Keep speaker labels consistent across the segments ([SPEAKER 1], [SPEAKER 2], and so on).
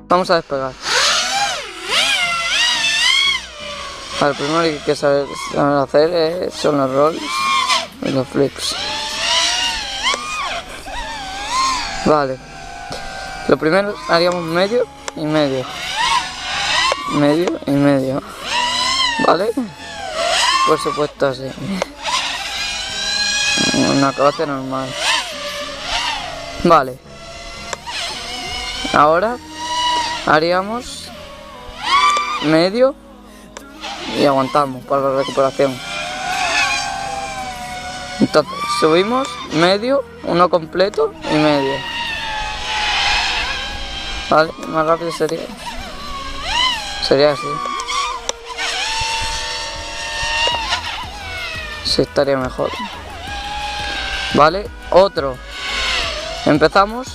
[SPEAKER 1] Vamos a despegar. Lo primero que hay que saber hacer son los rolls y los flips. Vale. Lo primero haríamos medio y medio. Medio y medio. ¿Vale? Por supuesto así. Una acrobacia normal. Vale. Ahora haríamos medio y aguantamos para la recuperación. Entonces subimos medio, uno completo y medio. Vale, más rápido sería así. Sí, estaría mejor. Vale, otro. Empezamos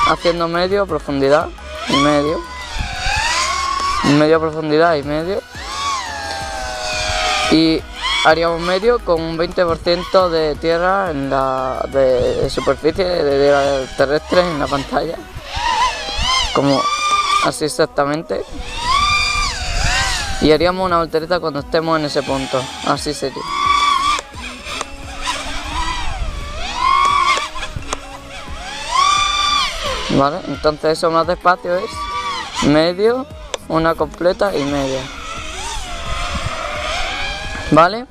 [SPEAKER 1] haciendo medio, profundidad y medio. Medio, profundidad y medio. Y haríamos medio con un 20% de tierra de superficie de terrestre en la pantalla. Como así exactamente. Y haríamos una voltereta cuando estemos en ese punto. Así sería. Vale, entonces eso más despacio es medio, una completa y media. Vale,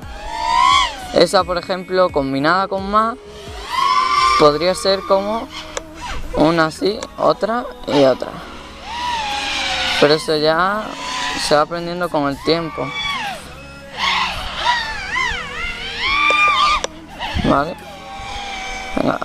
[SPEAKER 1] esa por ejemplo combinada con más podría ser como una así, otra y otra, pero eso ya se va aprendiendo con el tiempo. Vale, venga.